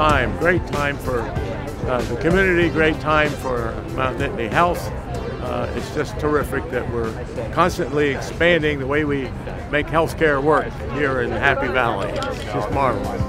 time for the community, great time for Mount Nittany Health. It's just terrific that we're constantly expanding the way we make healthcare work here in Happy Valley. It's just marvelous.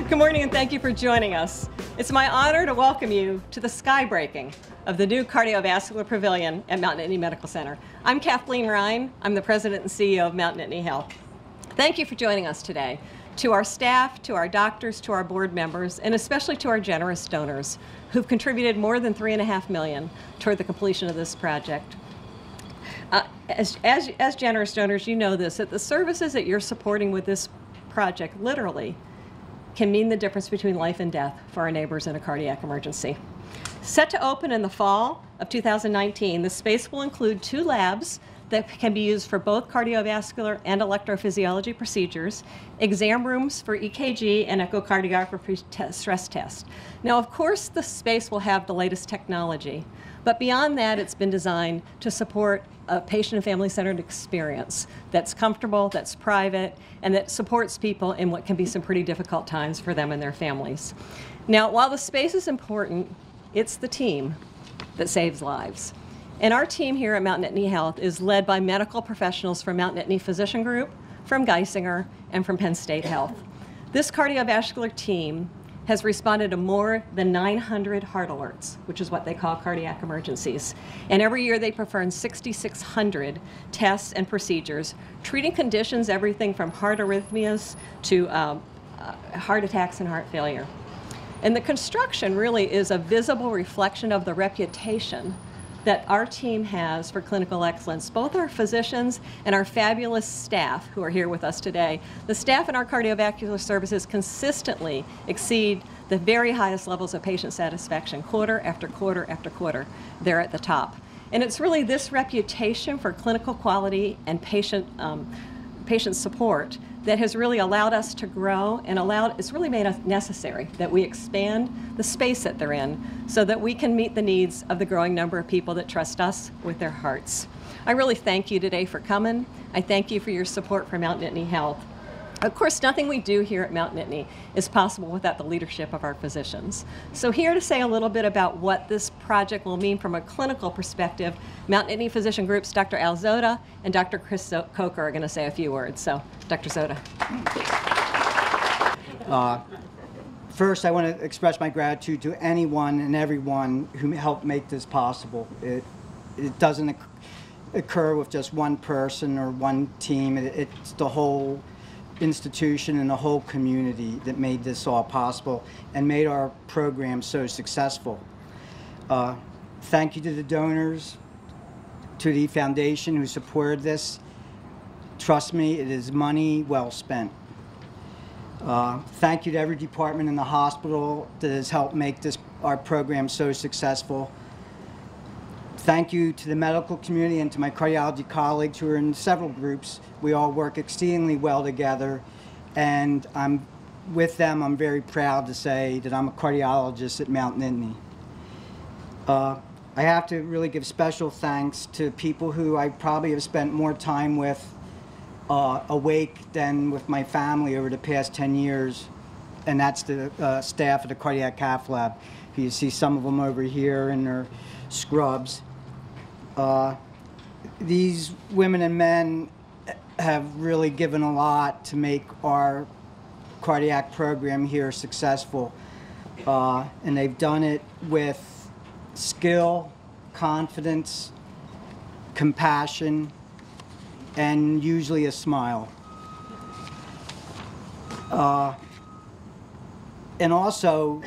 Good morning and thank you for joining us. It's my honor to welcome you to the skybreaking of the new Cardiovascular Pavilion at Mount Nittany Medical Center. I'm Kathleen Ryan. I'm the President and CEO of Mount Nittany Health. Thank you for joining us today. To our staff, to our doctors, to our board members, and especially to our generous donors who've contributed more than $3.5 million toward the completion of this project. As generous donors, you know this, that the services that you're supporting with this project literally can mean the difference between life and death for our neighbors in a cardiac emergency. Set to open in the fall of 2019, the space will include 2 labs that can be used for both cardiovascular and electrophysiology procedures, exam rooms for EKG and echocardiography stress tests. Now, of course, the space will have the latest technology, but beyond that, it's been designed to support a patient and family-centered experience that's comfortable, that's private, and that supports people in what can be some pretty difficult times for them and their families. Now, while the space is important, it's the team that saves lives. And our team here at Mount Nittany Health is led by medical professionals from Mount Nittany Physician Group, from Geisinger, and from Penn State Health. This cardiovascular team has responded to more than 900 heart alerts, which is what they call cardiac emergencies. And every year they perform 6,600 tests and procedures, treating conditions everything from heart arrhythmias to heart attacks and heart failure. And the construction really is a visible reflection of the reputation that our team has for clinical excellence. Both our physicians and our fabulous staff who are here with us today. The staff in our cardiovascular services consistently exceed the very highest levels of patient satisfaction, quarter after quarter after quarter. They're at the top. And it's really this reputation for clinical quality and patient support that has really allowed us to grow and it's really made us necessary that we expand the space that they're in so that we can meet the needs of the growing number of people that trust us with their hearts. I really thank you today for coming. I thank you for your support for Mount Nittany Health. Of course, nothing we do here at Mount Nittany is possible without the leadership of our physicians. So here to say a little bit about what this project will mean from a clinical perspective, Mount Nittany Physician Group's Dr. Al Zoda and Dr. Chris Coker are going to say a few words. So, Dr. Zoda. First, I want to express my gratitude to anyone and everyone who helped make this possible. It doesn't occur with just one person or one team. It's the whole institution and the whole community that made this all possible and made our program so successful. Thank you to the donors, to the foundation who supported this. Trust me, it is money well spent. Thank you to every department in the hospital that has helped make our program so successful. Thank you to the medical community and to my cardiology colleagues who are in several groups. We all work exceedingly well together, and with them, I'm very proud to say that I'm a cardiologist at Mount Nittany. I have to really give special thanks to people who I probably have spent more time with awake than with my family over the past 10 years, and that's the staff at the Cardiac Cath Lab. You see some of them over here in their scrubs. These women and men have really given a lot to make our cardiac program here successful, and they've done it with skill, confidence, compassion, and usually a smile. And also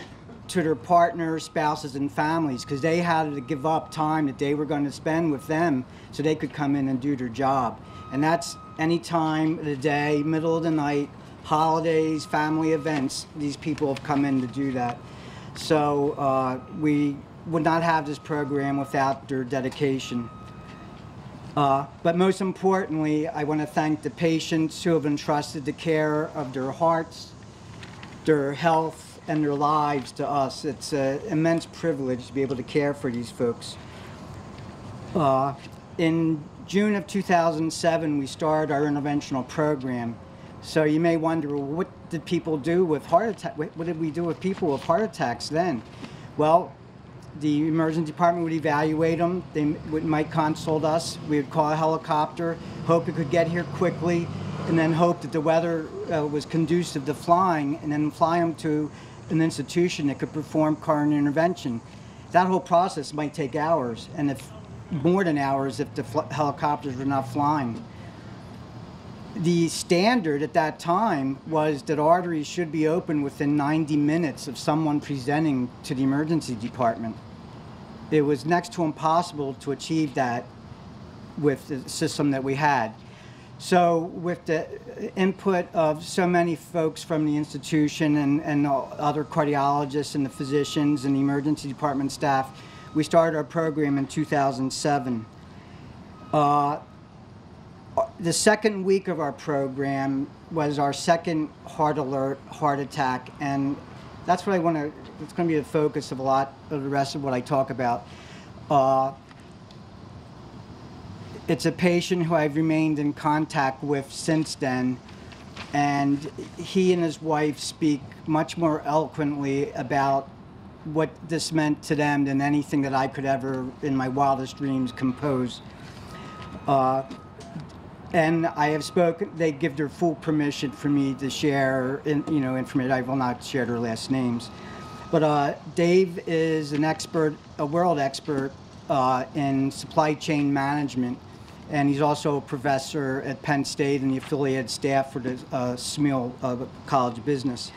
to their partners, spouses, and families, because they had to give up time that they were going to spend with them so they could come in and do their job. And that's any time of the day, middle of the night, holidays, family events, these people have come in to do that. So we would not have this program without their dedication. But most importantly, I want to thank the patients who have entrusted the care of their hearts, their health, and their lives to us. It's an immense privilege to be able to care for these folks. In June of 2007, we started our interventional program. So you may wonder, well, what did people do with heart attack? What did we do with people with heart attacks then? Well, the emergency department would evaluate them. They might consult us. We would call a helicopter, hope it could get here quickly, and then hope that the weather was conducive to flying, and then fly them to an institution that could perform coronary intervention. That whole process might take hours, and if more than hours if the helicopters were not flying. The standard at that time was that arteries should be open within 90 minutes of someone presenting to the emergency department. It was next to impossible to achieve that with the system that we had. So with the input of so many folks from the institution and other cardiologists and the physicians and the emergency department staff, we started our program in 2007. The second week of our program was our second heart alert, heart attack, and that's what I want to, it's going to be the focus of a lot of the rest of what I talk about. It's a patient who I've remained in contact with since then, and he and his wife speak much more eloquently about what this meant to them than anything that I could ever, in my wildest dreams, compose. And I have spoken, they give their full permission for me to share, information. I will not share their last names. But Dave is an expert, a world expert in supply chain management, and he's also a professor at Penn State and the affiliated staff for the Smeal College of Business.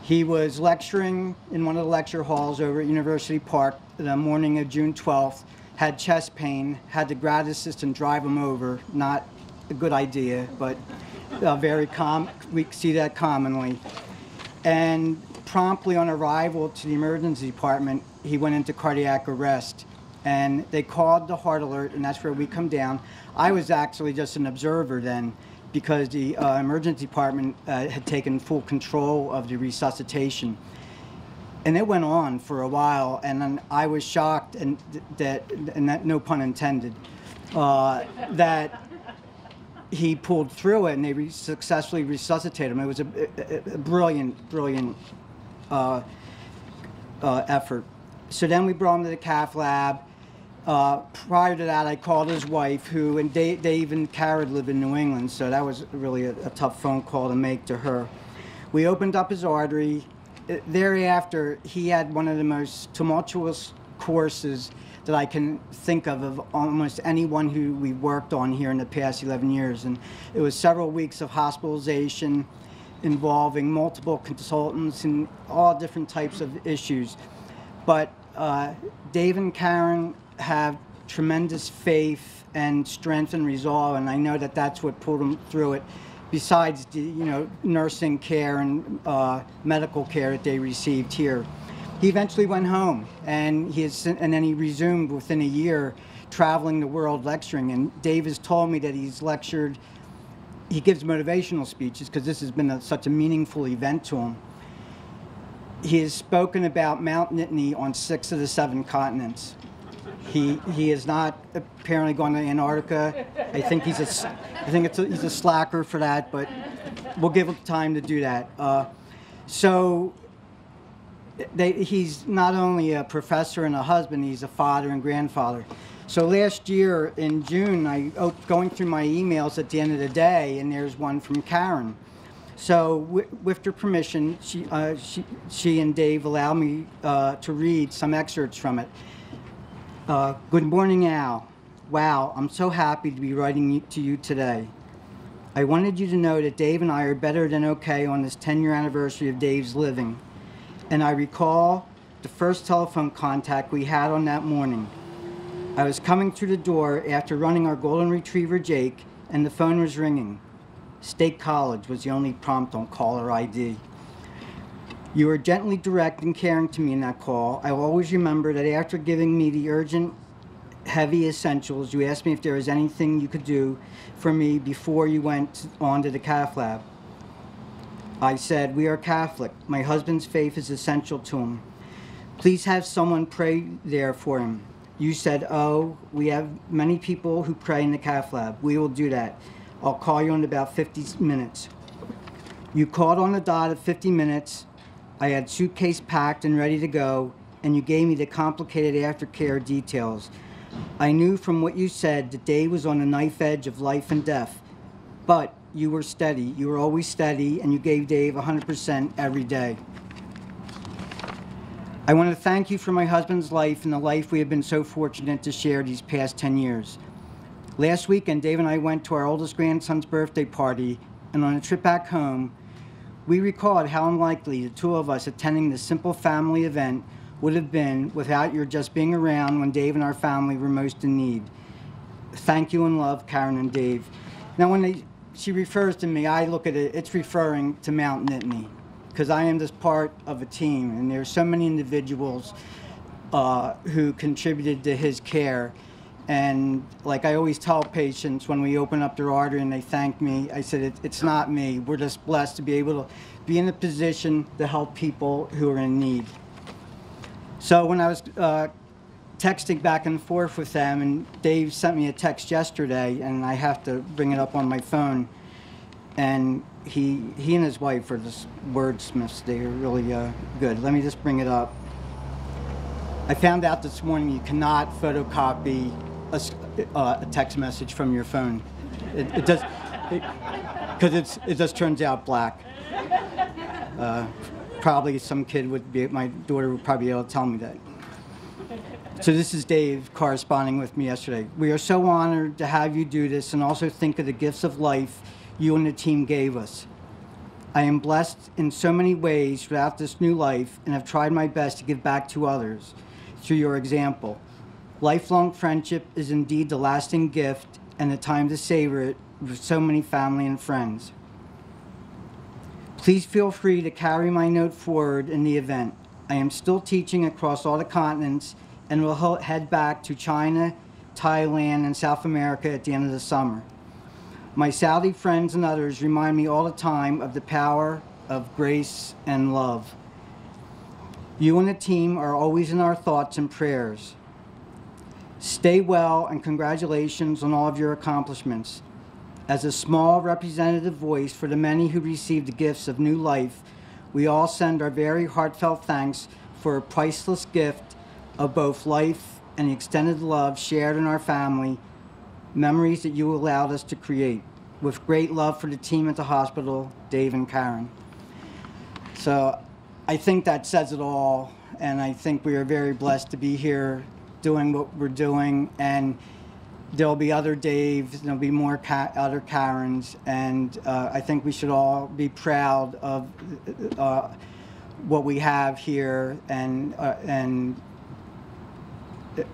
He was lecturing in one of the lecture halls over at University Park the morning of June 12th, had chest pain, had the grad assistant drive him over. Not a good idea, but very common. We see that commonly. And promptly on arrival to the emergency department, he went into cardiac arrest. And they called the heart alert, and that's where we come down. I was actually just an observer then, because the emergency department had taken full control of the resuscitation. And it went on for a while, and then I was shocked, and that no pun intended, that he pulled through it, and they successfully resuscitated him. It was a brilliant effort. So then we brought him to the cath lab. Prior to that, I called his wife, who, and Dave and Karen live in New England, so that was really a tough phone call to make to her. We opened up his artery. Thereafter, he had one of the most tumultuous courses that I can think of almost anyone who we worked on here in the past 11 years. And it was several weeks of hospitalization involving multiple consultants and all different types of issues. But Dave and Karen have tremendous faith and strength and resolve, and I know that that's what pulled them through it, besides the nursing care and medical care that they received here. He eventually went home, and then he resumed within a year traveling the world lecturing. And Dave has told me that he's lectured, he gives motivational speeches because this has been such a meaningful event to him. He has spoken about Mount Nittany on 6 of the 7 continents. He is not apparently going to Antarctica. I think he's a slacker for that, but we'll give him time to do that. He's not only a professor and a husband, he's a father and grandfather. So last year in June, I going through my emails at the end of the day, and there's one from Karen. So with her permission, she and Dave allowed me to read some excerpts from it. Good morning, Al. Wow, I'm so happy to be writing to you today. I wanted you to know that Dave and I are better than okay on this 10-year anniversary of Dave's living. and I recall the first telephone contact we had on that morning. I was coming through the door after running our golden retriever, Jake, and the phone was ringing. State College was the only prompt on caller ID. You were gently direct and caring to me in that call. I will always remember that after giving me the urgent, heavy essentials, you asked me if there was anything you could do for me before you went on to the cath lab. I said, we are Catholic. My husband's faith is essential to him. Please have someone pray there for him. You said, oh, we have many people who pray in the cath lab. We will do that. I'll call you in about 50 minutes. You called on the dot at 50 minutes. I had suitcase packed and ready to go, and you gave me the complicated aftercare details. I knew from what you said that Dave was on the knife edge of life and death, but you were steady. You were always steady, and you gave Dave 100% every day. I want to thank you for my husband's life and the life we have been so fortunate to share these past 10 years. Last weekend, Dave and I went to our oldest grandson's birthday party, and on a trip back home, we recalled how unlikely the two of us attending this simple family event would have been without your just being around when Dave and our family were most in need. Thank you and love, Karen and Dave. Now, when she refers to me, I look at it, it's referring to Mount Nittany, because I am just part of a team, and there's so many individuals who contributed to his care. And like I always tell patients when we open up their artery and they thank me, I said, it's not me. We're just blessed to be able to be in a position to help people who are in need. So when I was texting back and forth with them, and Dave sent me a text yesterday, and I have to bring it up on my phone, and he and his wife are just wordsmiths. They are really good. Let me just bring it up. I found out this morning you cannot photocopy a text message from your phone. It does, because it just turns out black. Probably some kid would be, my daughter would probably be able to tell me that. So this is Dave corresponding with me yesterday. We are so honored to have you do this and also think of the gifts of life you and the team gave us. I am blessed in so many ways throughout this new life and have tried my best to give back to others through your example. Lifelong friendship is indeed the lasting gift and the time to savor it with so many family and friends. Please feel free to carry my note forward in the event. I am still teaching across all the continents and will head back to China, Thailand, and South America at the end of the summer. My Saudi friends and others remind me all the time of the power of grace and love. You and the team are always in our thoughts and prayers. Stay well, and congratulations on all of your accomplishments. As a small representative voice for the many who received the gifts of new life, we all send our very heartfelt thanks for a priceless gift of both life and extended love shared in our family, memories that you allowed us to create. With great love for the team at the hospital, Dave and Karen. So I think that says it all, and I think we are very blessed to be here doing what we're doing, and there'll be other Daves, there'll be more other Karens, and I think we should all be proud of what we have here and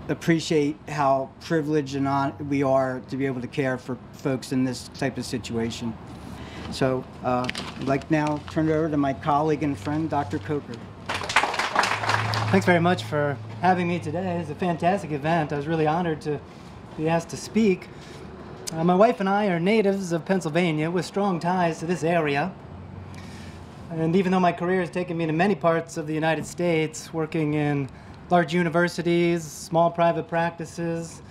appreciate how privileged and we are to be able to care for folks in this type of situation. So I'd like now to turn it over to my colleague and friend, Dr. Coker. Thanks very much for having me today. It's a fantastic event. I was really honored to be asked to speak. My wife and I are natives of Pennsylvania with strong ties to this area. And even though my career has taken me to many parts of the United States, working in large universities, small private practices,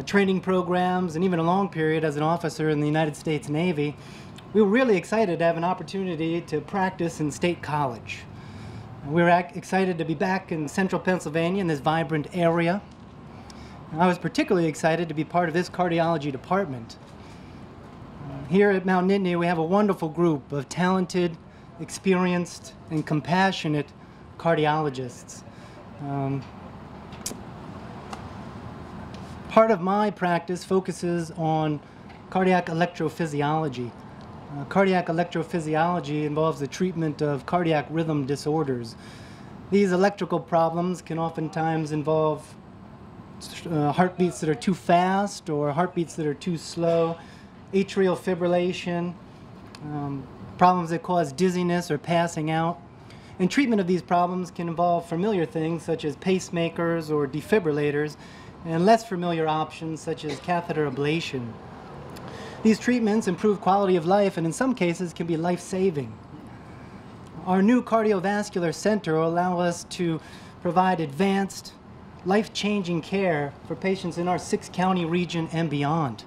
training programs, and even a long period as an officer in the United States Navy, we were really excited to have an opportunity to practice in State College. We were excited to be back in central Pennsylvania in this vibrant area. And I was particularly excited to be part of this cardiology department. Here at Mount Nittany, we have a wonderful group of talented, experienced, and compassionate cardiologists. Part of my practice focuses on cardiac electrophysiology. Cardiac electrophysiology involves the treatment of cardiac rhythm disorders. These electrical problems can oftentimes involve heartbeats that are too fast or heartbeats that are too slow, atrial fibrillation, problems that cause dizziness or passing out. And treatment of these problems can involve familiar things such as pacemakers or defibrillators, and less familiar options such as catheter ablation. These treatments improve quality of life and in some cases can be life-saving. Our new cardiovascular center will allow us to provide advanced, life-changing care for patients in our 6-county region and beyond.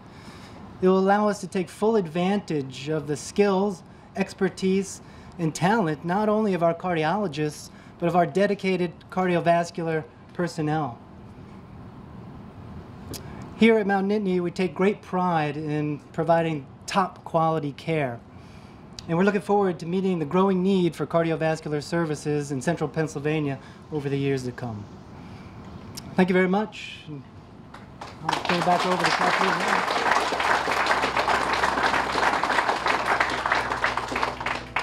It will allow us to take full advantage of the skills, expertise, and talent not only of our cardiologists, but of our dedicated cardiovascular personnel. Here at Mount Nittany, we take great pride in providing top quality care. And we're looking forward to meeting the growing need for cardiovascular services in central Pennsylvania over the years to come. Thank you very much. I'll turn it back over to Kathleen now.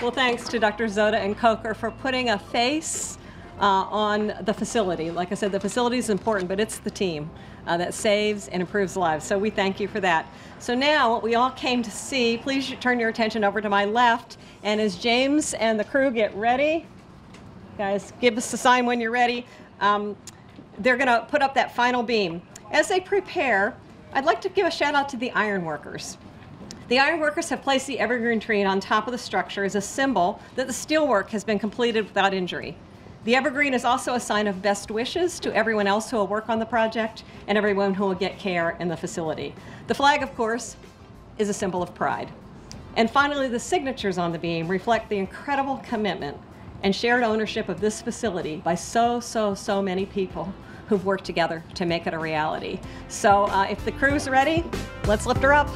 Well, thanks to Dr. Zoda and Coker for putting a face on the facility. Like I said, the facility is important, but it's the team that saves and improves lives. So we thank you for that. So now what we all came to see, please turn your attention over to my left. And as James and the crew get ready, guys, give us a sign when you're ready. They're going to put up that final beam. As they prepare, I'd like to give a shout out to the iron workers. The iron workers have placed the evergreen tree on top of the structure as a symbol that the steelwork has been completed without injury. The evergreen is also a sign of best wishes to everyone else who will work on the project and everyone who will get care in the facility. The flag, of course, is a symbol of pride. And finally, the signatures on the beam reflect the incredible commitment and shared ownership of this facility by so many people who've worked together to make it a reality. So if the crew's ready, let's lift her up.